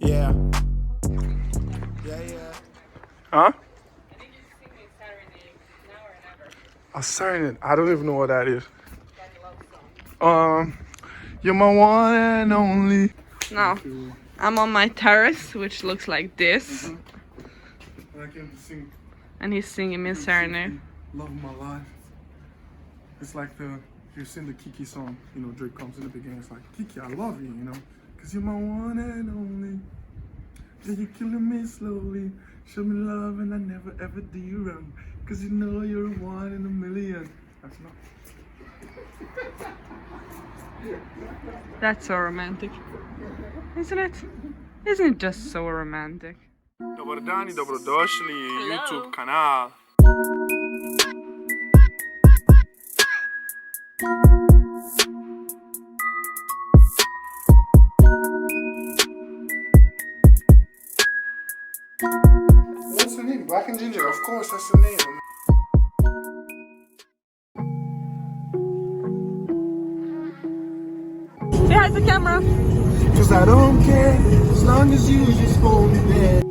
Yeah. Huh? I think you should sing me Serenade now or never. A serenade. I don't even know what that is. Like a love song. You're my one and only. Now, I'm on my terrace, which looks like this. And I came to sing. And he's singing me Serenade. Love of my life. It's like you've seen the Kiki song. You know, Drake comes in the beginning. It's like, Kiki, I love you, you know. Cause you're my one and only. Yeah, you're killing me slowly. Show me love and I never ever do you wrong. Cause you know you're one in a million. That's not. That's so romantic. Isn't it? Isn't it just so romantic? Dobrodan i dobrodošli YouTube kanal. What's the name? Black and Ginger, of course, that's the name. Say hi to the camera. Cause I don't care, as long as you just hold me there.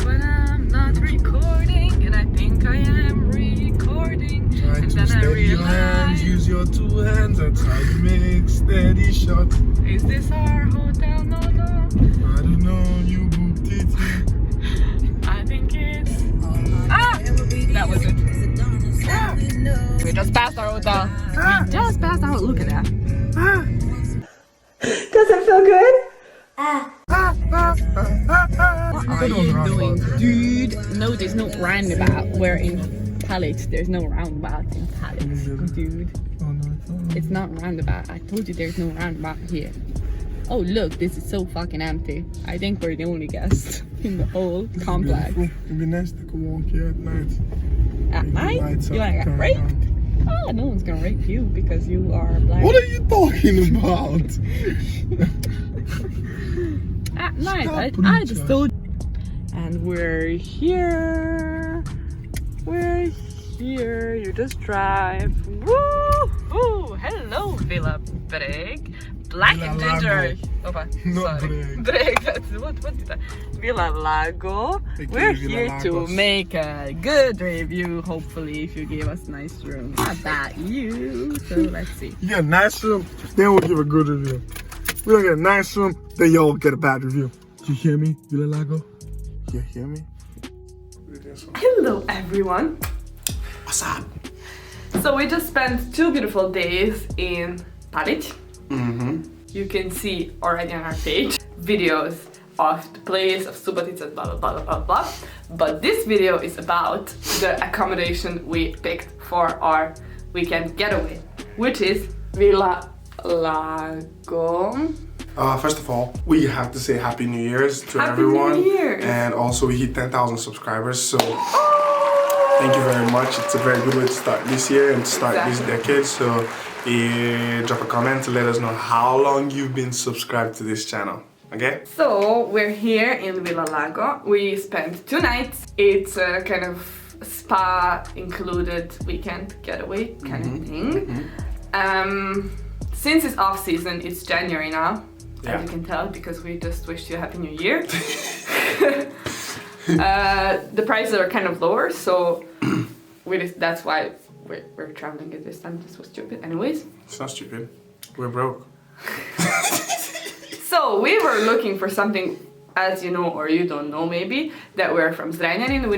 But I'm not recording, and I think I am recording. Try And to then I steady your hands, realize, use your two hands, that's how you make steady shots. is this our hotel? No, no. I don't know, you booked it. I think it's... Ah! That was it. We just passed our hotel. We just passed our... Look at that. Does it feel good? What are you doing, dude? No, there's no roundabout. We're in Palic. There's no roundabout in Palic, dude. Oh no, It's not roundabout. I told you there's no roundabout here. Oh look, this is so fucking empty. I think we're the only guests in the whole complex. It'd be nice to go walk here at night. At night? You wanna get raped? Oh, no one's gonna rape you because you are black. What are you talking about? At night, Stop, I just told you. And we're here. We're here. You just drive. Woo! Ooh, hello, Villa Break. Black Villa and Ginger. Lago. Oh, Not sorry. Break. Break. That's what did I? Villa Lago. AKA We're Villa here to Lagos. make a good review. Hopefully, if you gave us a nice room. Not that you. So let's see. You get a nice room, then we'll give a good review. We don't get a nice room, then you'll get a bad review. You hear me, Villa Lago? You hear me? Hello, everyone. What's up? So we just spent 2 beautiful days in Palic. Mm-hmm. You can see already on our page videos of the place, of Subotica, blah blah blah blah blah. But this video is about the accommodation we picked for our weekend getaway, which is Villa Lago. First of all, we have to say Happy New Year's to Happy everyone. New Year's. And also we hit 10,000 subscribers, so thank you very much. It's a very good way to start this year and to start this decade. So drop a comment to let us know how long you've been subscribed to this channel. Okay? So we're here in Villa Lago. We spent 2 nights. It's a kind of spa included weekend getaway kind of thing. Since it's off season, it's January now, as you can tell, because we just wished you a Happy New Year. The prices are kind of lower, so that's why we're traveling at this time. This was stupid. Anyways. It's not stupid. We're broke. So we were looking for something, as you know, or you don't know maybe, that we're from Zrenjanin.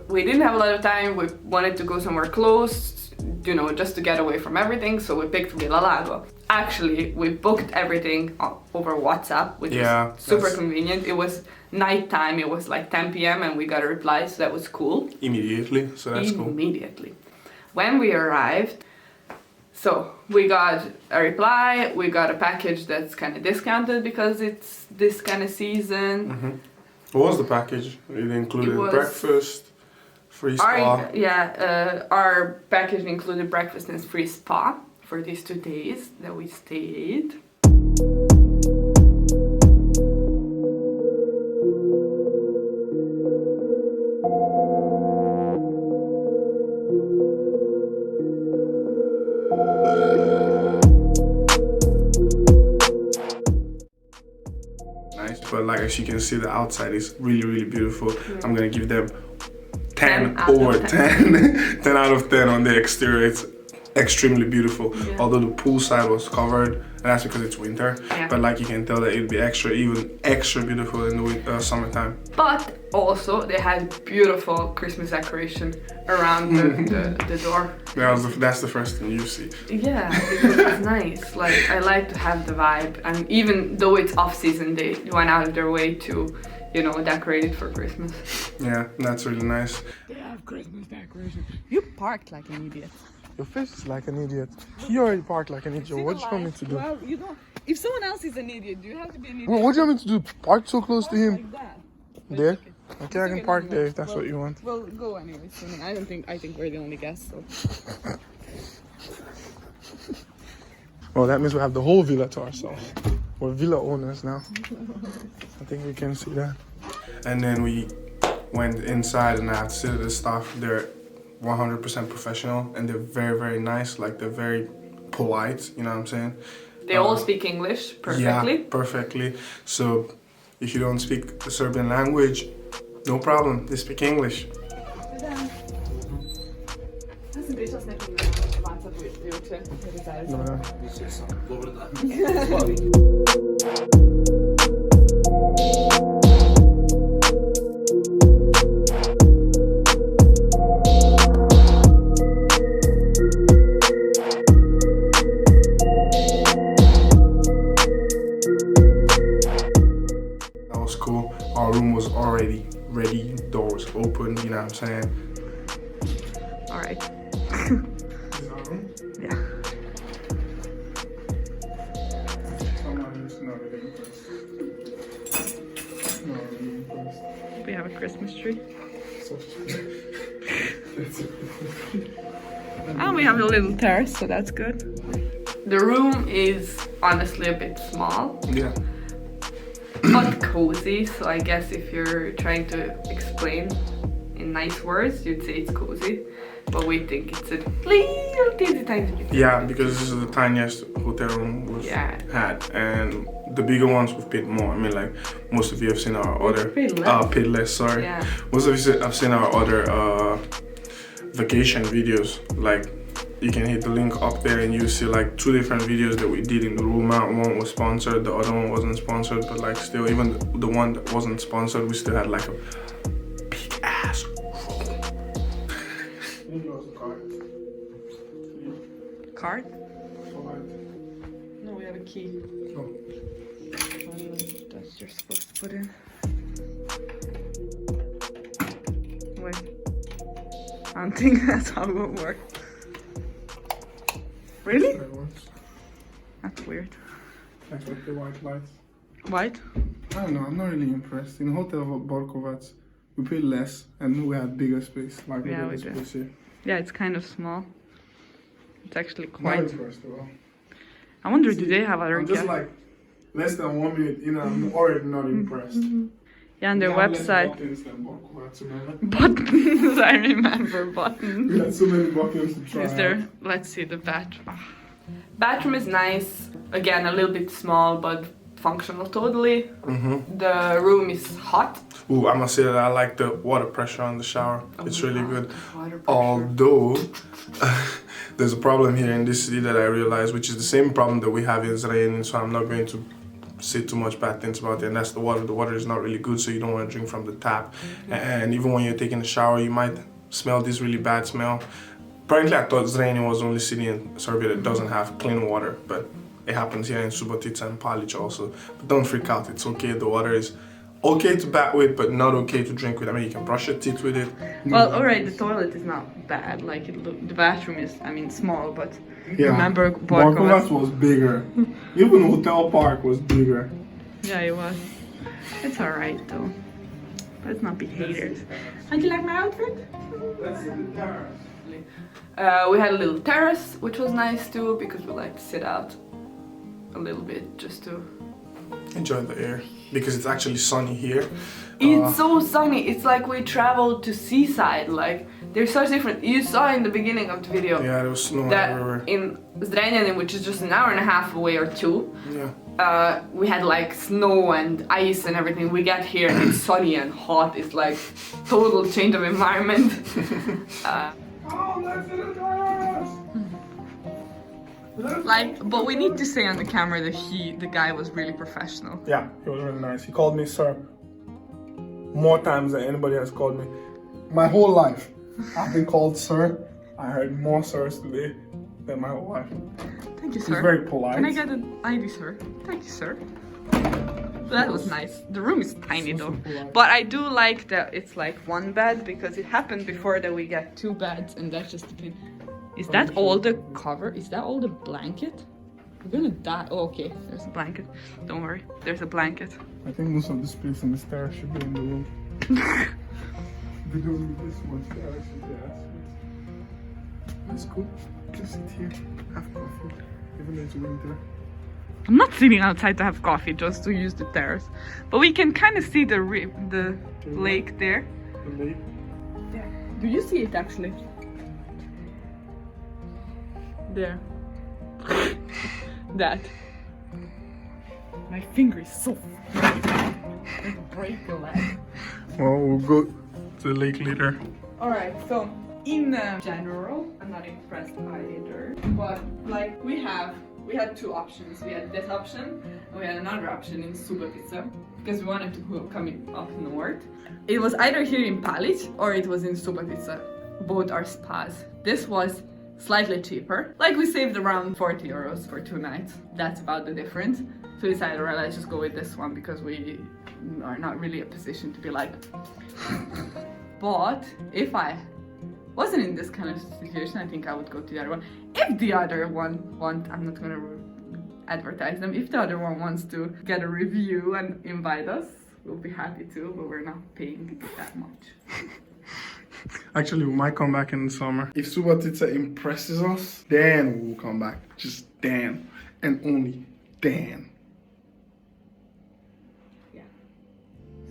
We didn't have a lot of time. We wanted to go somewhere close, you know, just to get away from everything. So we picked Villa Lago. Actually, we booked everything over WhatsApp, which was super convenient. It was nighttime. It was like 10 p.m. and we got a reply, so that was cool. Immediately, so that's cool. Immediately. When we arrived, so we got a reply, we got a package that's kind of discounted because it's this kind of season. What was the package? It included breakfast, free spa. Our package included breakfast and free spa for these 2 days that we stayed. but like as you can see, the outside is really beautiful. I'm gonna give them 10 out over of 10. 10 out of 10 on the exterior. It's extremely beautiful. Yeah. Although the pool side was covered, and that's because it's winter. Yeah. But like you can tell that it'd be even extra beautiful in the summertime. But also they had beautiful Christmas decoration around the door. That's the first thing you see. Yeah, because it's nice. Like I like to have the vibe, and even though it's off season, they went out of their way to, you know, decorate it for Christmas. Yeah, that's really nice. They have Christmas decoration. You parked like an idiot. Your face is like an idiot. You already parked like an idiot. What do you want me to do? Well, you don't. If someone else is an idiot, do you have to be an idiot? What do you want me to do? Park so close to him? Like that. There? Okay, I can park there if that's what you want. Well, go anyways. I think we're the only guests. So. Well, that means we have the whole villa to ourselves. We're villa owners now. I think we can see that. And then we went inside, and I have to say that the staff, they're 100% professional, and they're very nice. Like, they're very polite, you know what I'm saying? They all speak English perfectly. Yeah, perfectly. So if you don't speak the Serbian language, no problem, they speak English. No. That was cool. Our room was already ready, door was open, you know what I'm saying? Alright. Is our room? Yeah. We have a Christmas tree. And we have a little terrace, so that's good. The room is honestly a bit small, Yeah. but cozy. So I guess if you're trying to explain in nice words, you'd say it's cozy. But we think it's a little teeny tiny bit. Yeah, because this is the tiniest hotel room we've had, and the bigger ones we've paid more. I mean, like most of you have seen our other paid less. Sorry, Yeah. Most of you have seen our other vacation videos. Like, you can hit the link up there, and you see like 2 different videos that we did in the room out. One was sponsored, the other one wasn't sponsored, but like still, even the one that wasn't sponsored, we still had like a big ass room. Card? No, we have a key. Oh. That's you're supposed to put in. Wait. I don't think that's how it would work. Really? That's weird. Like with the white lights. White? I don't know, I'm not really impressed. In Hotel Borkovac, we paid less and we had bigger space. Like Yeah, bigger we do. space here. Yeah, it's kind of small. It's actually Not quite. impressed at all. I wonder, do they have other I'm just guests? like less than 1 minute, you know, I'm already not impressed. Yeah, on their We had website. less buttons than Borkovac, remember? Buttons, I remember buttons. We had so many buttons to try. Is there? Let's see the bathroom. Bathroom is nice. Again, a little bit small, but functional totally. The room is hot. Ooh, I must say that I like the water pressure on the shower. It's really good. Water pressure. Although there's a problem here in this city that I realized, which is the same problem that we have in Zrenjanin, so I'm not going to say too much bad things about it, and that's the water. The water is not really good, so you don't want to drink from the tap. And even when you're taking a shower, you might smell this really bad smell. Apparently, I thought Zrenjanin was the only city in Serbia that doesn't have clean water, but it happens here in Subotica and Palic also. But don't freak out, it's okay. The water is okay to bath with, but not okay to drink with. I mean, you can brush your teeth with it. Well, alright, the toilet is not bad. Like the bathroom is, I mean, small, but Yeah. remember Borkovac was bigger. Even Hotel Park was bigger. Yeah, it was. It's alright though. Let's not be haters. How'd you like my outfit? We had a little terrace, which was nice too, because we like to sit out a little bit just to Enjoy the air, because it's actually sunny here. It's so sunny. It's like we traveled to seaside. Like they're so different. You saw in the beginning of the video Yeah, there was snow that everywhere. in Zrenjanin, which is just an hour and a half away or 2, Yeah. we had like snow and ice and everything. We get here and it's sunny and hot. It's like total change of environment. Oh, let's do the terrace! Like, but we need to say on the camera that the guy was really professional. Yeah, he was really nice. He called me sir more times than anybody has called me. My whole life, I've been called sir. I heard more sirs today than my whole life. Thank you, sir. He's very polite. Can I get an ID, sir? Thank you, sir. That was nice. The room is tiny though. But I do like that it's like one bed because it happened before that we get 2 beds and that's just a bit... Is that all the cover? Is that all the blanket? We're gonna die. Oh, okay. There's a blanket. Don't worry. There's a blanket. I think most of the space in the stairs should be in the room. We don't need this much stairs in the ass. That's cool. Just sit here, have coffee, even though it's winter. I'm not sitting outside to have coffee, just to use the terrace. But we can kind of see the lake there. The lake? Yeah. Do you see it actually? There. That. My finger is so... It'll break the leg. Well, we'll go to the lake later. Alright, so in general, I'm not impressed either. But like we had 2 options. We had this option and we had another option in Subotica because we wanted to come up north. It was either here in Palic or it was in Subotica. Both are spas. This was slightly cheaper. Like we saved around 40 euros for 2 nights. That's about the difference. So we decided, alright, let's just go with this one because we are not really in a position to be like. But if I wasn't in this kind of situation, I think I would go to the other one. If the other one I'm not gonna advertise them. If the other one wants to get a review and invite us, we'll be happy to, but we're not paying that much. Actually, we might come back in the summer. If Subotica impresses us, then we'll come back. Just then. And only then. Yeah.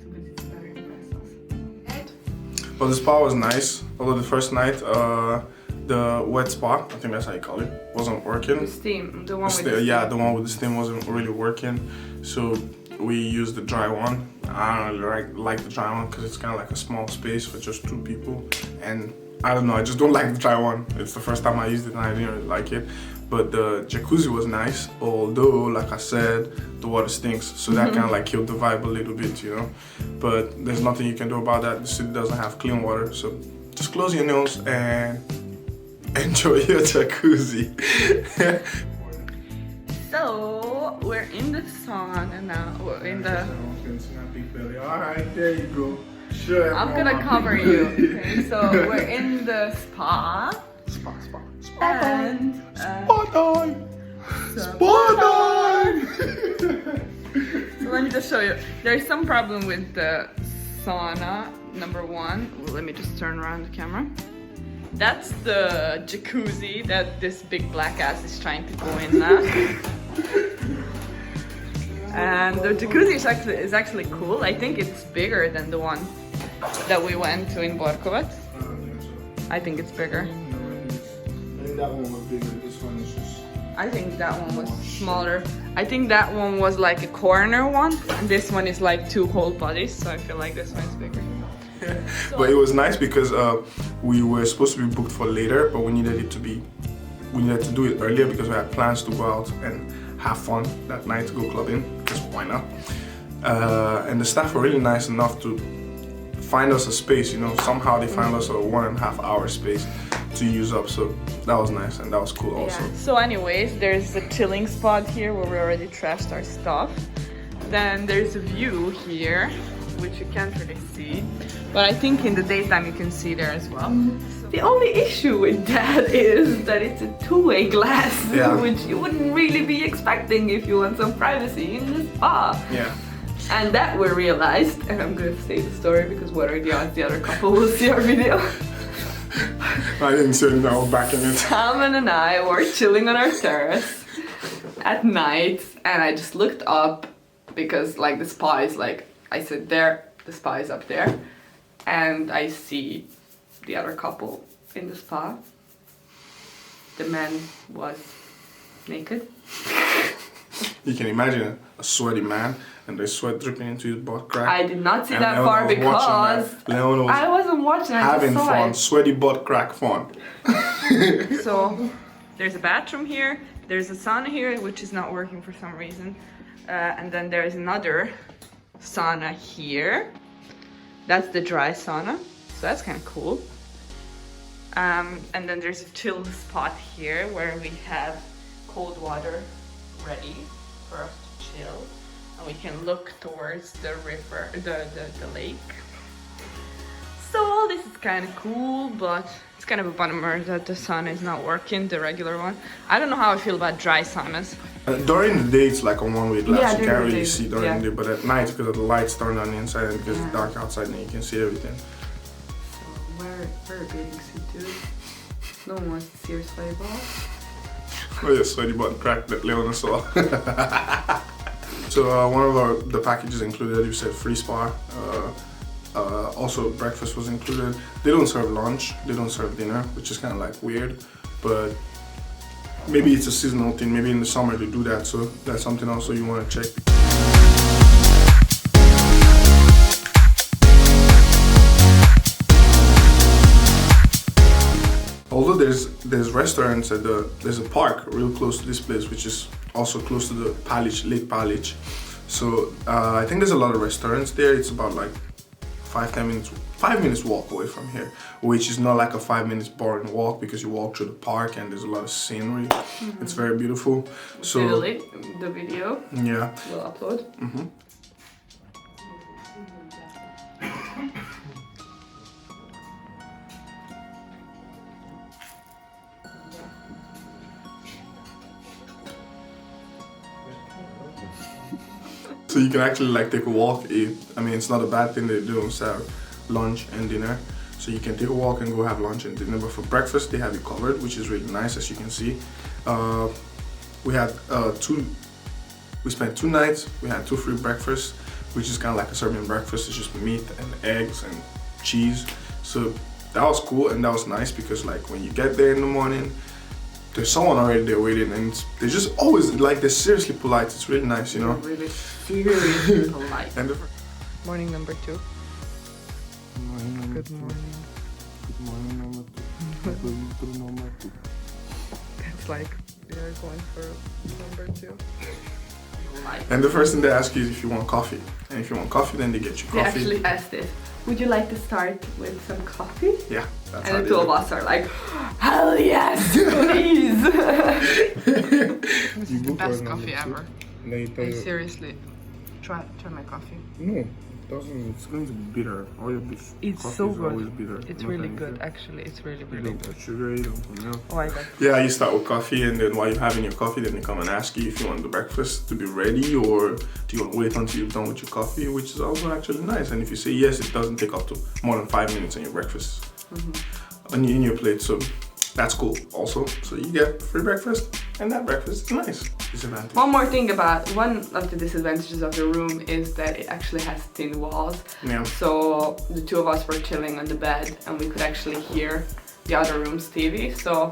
Subotica better impress us. Well, the spa was nice. Although the first night, the wet spa, I think that's how you call it, wasn't working. The steam, the one with the steam. Yeah, the one with the steam wasn't really working. So we used the dry one. I don't really like the dry one because it's kind of like a small space for just 2 people. And I don't know, I just don't like the dry one. It's the first time I used it and I didn't really like it. But the jacuzzi was nice, although, like I said, the water stinks. So that kind of like killed the vibe a little bit, you know. But there's nothing you can do about that. The city doesn't have clean water. So just close your nose and enjoy your jacuzzi. So we're in the sauna now. We're in the. Alright, there you go. Sure. I'm gonna cover you. Okay, so we're in the spa. Spa And time! Spa time! so let me just show you. There's some problem with the sauna. Number 1. Well, let me just turn around the camera. That's the jacuzzi that this big black ass is trying to go in now. And the jacuzzi is actually cool. I think it's bigger than the one that we went to in Borkovac. I think it's bigger. That one was bigger, this one is just... I think that one was smaller. I think that one was like a corner one, and this one is like 2 whole bodies, so I feel like this one is bigger. But it was nice because we were supposed to be booked for later, but we needed to do it earlier because we had plans to go out and have fun that night, to go clubbing, because why not? And the staff were really nice enough to find us a space, you know, somehow they found us a 1.5 hour space to use up, so that was nice and that was cool also. Yeah. So anyways, there's a chilling spot here where we already trashed our stuff. Then there's a view here, which you can't really see, but I think in the daytime you can see there as well. The only issue with that is that it's a 2-way glass, which you wouldn't really be expecting if you want some privacy in the spa. Yeah. And that we realized, and I'm going to say the story because what are the odds the other couple will see our video. I didn't say that, I was back in it. Salman and I were chilling on our terrace at night, and I just looked up because like the spa is like, I sit there, the spa is up there, and I see the other couple in the spa. The man was naked. You can imagine a sweaty man and the sweat dripping into his butt crack. I did not see And that Leona far was because Leona was I wasn't watching. I having just saw fun, it. sweaty butt crack fun. So there's a bathroom here. There's a sauna here, which is not working for some reason. And then there's another sauna here. That's the dry sauna. So that's kind of cool. And then there's a chill spot here where we have cold water ready for us to chill. And we can look towards the river, the lake. So all this is kind of cool, but it's kind of a bummer that the sauna is not working, the regular one. I don't know how I feel about dry saunas. During the day, it's like a one-way glass. Yeah, you during can't the really day, see during yeah. the day, but at night, because of the lights turned on the inside and because Yeah. it's dark outside, then you can see everything. So wear a bathing suit, dude. No one wants to see your sweaty balls. Oh yeah, sweaty butt crack that Leona saw. So one of the packages included, you said free spa. Also breakfast was included. They don't serve lunch, they don't serve dinner, which is kind of like weird, but maybe it's a seasonal thing. Maybe in the summer they do that, so that's something also you want to check. Although there's restaurants at there's a park real close to this place, which is also close to the Lake Palic. So I think there's a lot of restaurants there. It's about like 5 minutes walk away from here, which is not like a 5 minutes boring walk because you walk through the park and there's a lot of scenery. Mm-hmm. It's very beautiful. So the video, yeah, we'll upload. Mm-hmm. So you can actually like take a walk. I mean, it's not a bad thing. They do serve lunch and dinner, so you can take a walk and go have lunch and dinner. But for breakfast, they have it covered, which is really nice, as you can see. We had we spent 2 nights. We had 2 free breakfasts, which is kind of like a Serbian breakfast. It's just meat and eggs and cheese. So that was cool and that was nice because like when you get there in the morning, there's someone already there waiting, and they're just always like, they're seriously polite. It's really nice, you know. Really seriously polite. And Morning number 2. Good morning. Good morning. Good morning, number 2. Good number 2. It's like they're going for number 2. And the first thing they ask you is if you want coffee. And if you want coffee, then they get you coffee. They actually asked it. Would you like to start with some coffee? Yeah, that's and the 2 of us are like, hell yes, please! This is the best coffee ever. Seriously, try my coffee. No, it doesn't. It's going to be bitter. All your beef. It's coffee so is good. always bitter. It's Not really anything. good, actually. It's really, You really don't good. put sugar, you don't put milk. Oh, I got. Yeah, you start with coffee, and then while you're having your coffee, then they come and ask you if you want the breakfast to be ready, or do you want to wait until you're done with your coffee, which is also actually nice. And if you say yes, it doesn't take up to more than 5 minutes on your breakfast, in your plate. So that's cool also. So you get free breakfast, and that breakfast is nice. Disadvantage. One more thing about one of the disadvantages of the room is that it actually has thin walls. Yeah. So the 2 of us were chilling on the bed and we could actually hear the other room's TV. So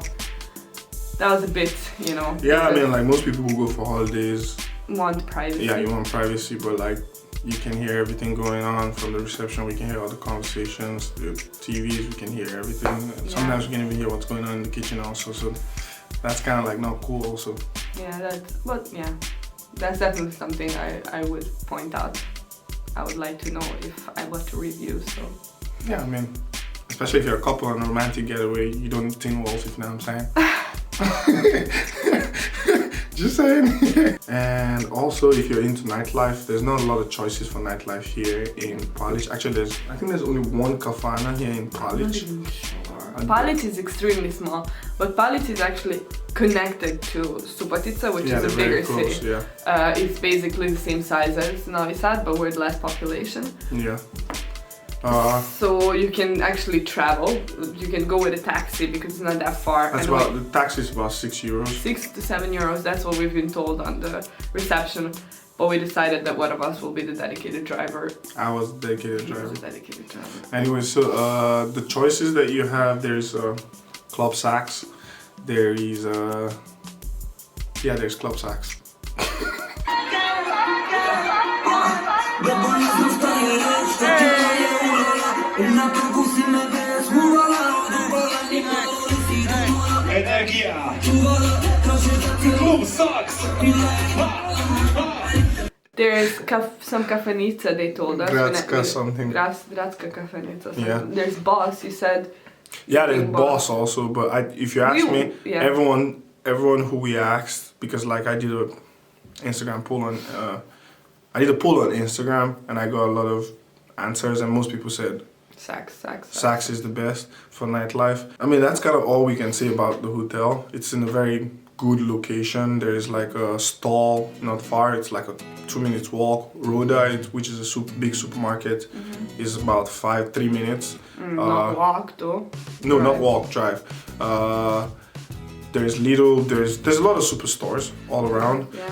that was a bit, you know. Yeah, I mean, like most people who go for holidays want privacy. Yeah, you want privacy, but like you can hear everything going on from the reception. We can hear all the conversations, the TVs. We can hear everything. And sometimes we can even hear what's going on in the kitchen also. So that's kind of like not cool also. Yeah, that's definitely something I would point out. I would like to know if I want to review. So yeah, I mean, especially if you're a couple on a romantic getaway, you don't need tin walls, if you know what I'm saying. Just saying. And also, if you're into nightlife, there's not a lot of choices for nightlife here in Palic. Actually, I think there's only one kafana here in Palic. I'm not even sure. Palic is extremely small, but Palic is actually connected to Subotica, which is a bigger city. Yeah. It's basically the same size as Novi Sad, but with less population. Yeah. So you can actually travel. You can go with a taxi because it's not that far. That's about, the taxi is about €6. 6 to 7 euros. That's what we've been told on the reception. But we decided that one of us will be the dedicated driver. I was the dedicated driver. He was the dedicated driver. Anyway, so the choices that you have, there's club sacks. There is there's club sacks. Energia! Klub sucks! There's some kafanica, they told us. Gradska something. Gradska kafanica. Yeah. There's Boss, you said. Yeah, there's Boss also, but if you ask me, yeah. everyone who we asked, because like I did a Instagram poll on, Instagram, and I got a lot of answers, and most people said Saks is the best for nightlife. I mean, that's kind of all we can say about the hotel. It's in a very good location. There's like a stall not far. It's like a 2 minutes walk. Roda, which is a big supermarket, is about 3 minutes. Not walk though. No, Drive. not walk, drive. There's Lidl, there's a lot of superstores all around. Yeah.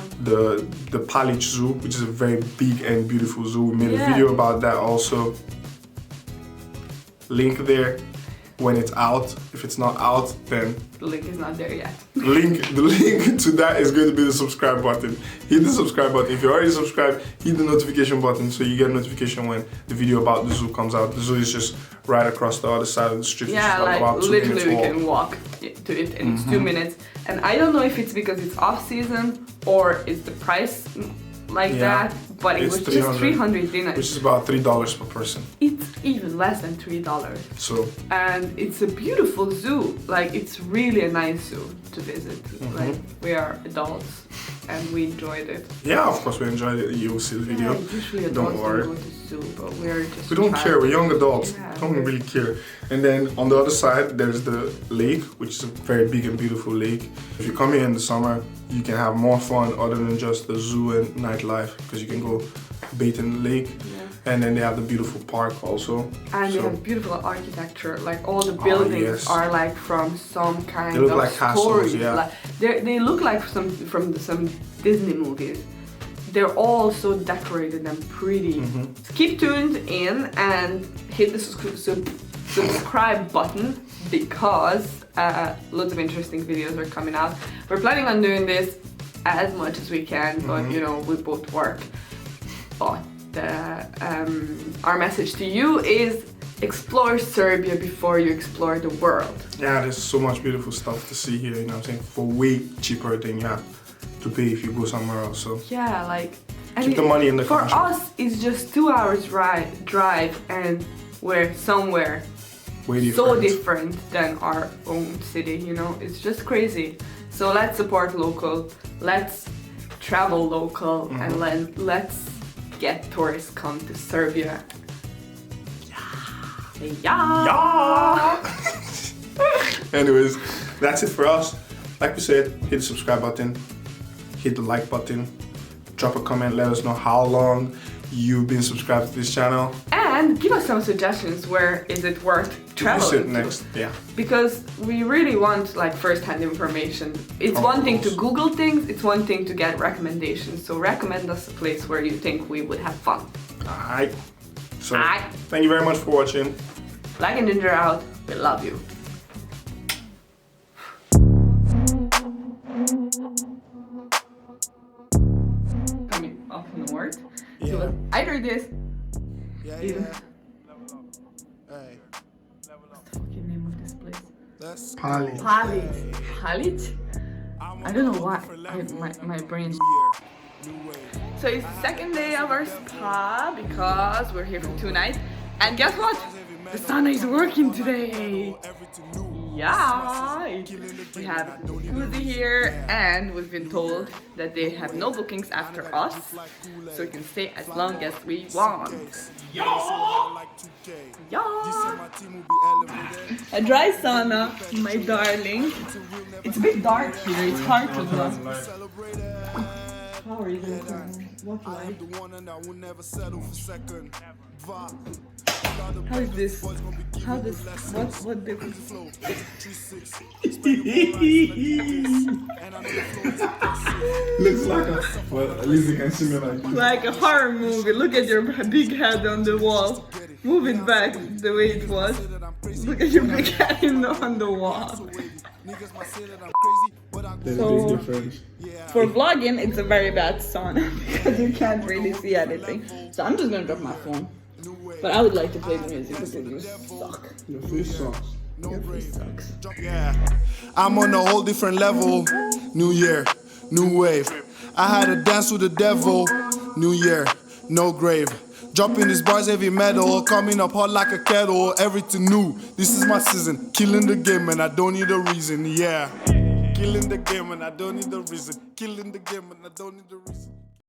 The Palic Zoo, which is a very big and beautiful zoo. We made a video about that also. Link there when it's out. If it's not out, then The link is not there yet. the link to that is going to be the subscribe button. Hit the subscribe button. If you're already subscribed, hit the notification button so you get a notification when the video about the zoo comes out. The zoo is just right across the other side of the street. Yeah, like about 2 minutes literally we walk. can walk to it and it's 2 minutes. And I don't know if it's because it's off season or it's the price like that, but it It's was just 300 dinars. which is about $3 per person. It's even less than $3. So And it's a beautiful zoo. Like it's really a nice zoo to visit. Like we are adults and we enjoyed it. yeah, of course we enjoyed it. You'll see the video. Yeah, usually Don't adults worry. don't go to zoo, but we're just We don't care, we're young adults. Yeah. Don't really care. And then on the other side, there's the lake, which is a very big and beautiful lake. If you come here in the summer, you can have more fun other than just the zoo and nightlife, because you can go bathe in the lake. Yeah. And then they have the beautiful park also. And they So- have beautiful architecture. Like all the buildings yes. are like from some kind They look of like castles, story. yeah. Like, they look like from some Disney movies. They're all so decorated and pretty. Keep tuned in and hit the subscribe button because lots of interesting videos are coming out. We're planning on doing this as much as we can, but you know, we both work. But our message to you is explore Serbia before you explore the world. Yeah, there's so much beautiful stuff to see here, you know what I'm saying? For way cheaper than you have to pay if you go somewhere else. So Yeah, like keep the money in the for country. us it's just 2 hours drive and we're somewhere Way so different. different than our own city, you know, it's just crazy. So let's support local, let's travel local, and let's get tourists come to Serbia. Yeah. Anyways, that's it for us. Like we said, hit the subscribe button, hit the like button, drop a comment, let us know how long you've been subscribed to this channel. And give us some suggestions. Where is it worth traveling to? Next, yeah. Because we really want like first-hand information. It's Of one thing to course. Google things, it's one thing to get recommendations. So recommend us a place where you think we would have fun. Alright. So Alright. thank you very much for watching. Black and Ginger out. We love you. Coming up north. Yeah. So either this. Yeah, Either. Hey. What's the fucking name of this place? That's Palic. Palic? I don't know why. My brain's. So it's the second day of our spa because we're here for 2 nights. And guess what? The sauna is working today. Yeah. We have jacuzzi here and we've been told that they have no bookings after us. So we can stay as long as we want. Yeah. A dry sauna, my darling. It's a bit dark here, it's hard to know. How are you doing? What light? How is this? How this? What difference? looks like a, well, at least you can see me like this. Like a horror movie. Look at your big head on the wall. Move it back the way it was. Look at your big head on the wall. There's So- a big difference. For vlogging, it's a very bad sound because you can't really see anything. So I'm just gonna drop my phone. But I would like to play the music because you suck. Your face sucks. Your face sucks. Yeah, I'm on a whole different level. New year, new wave. I had a dance with the devil. New year, no grave. Dropping these bars heavy metal, coming up hot like a kettle. Everything new. This is my season. Killing the game and I don't need a reason. Yeah, killing the game and I don't need a reason. Killing the game and I don't need a reason.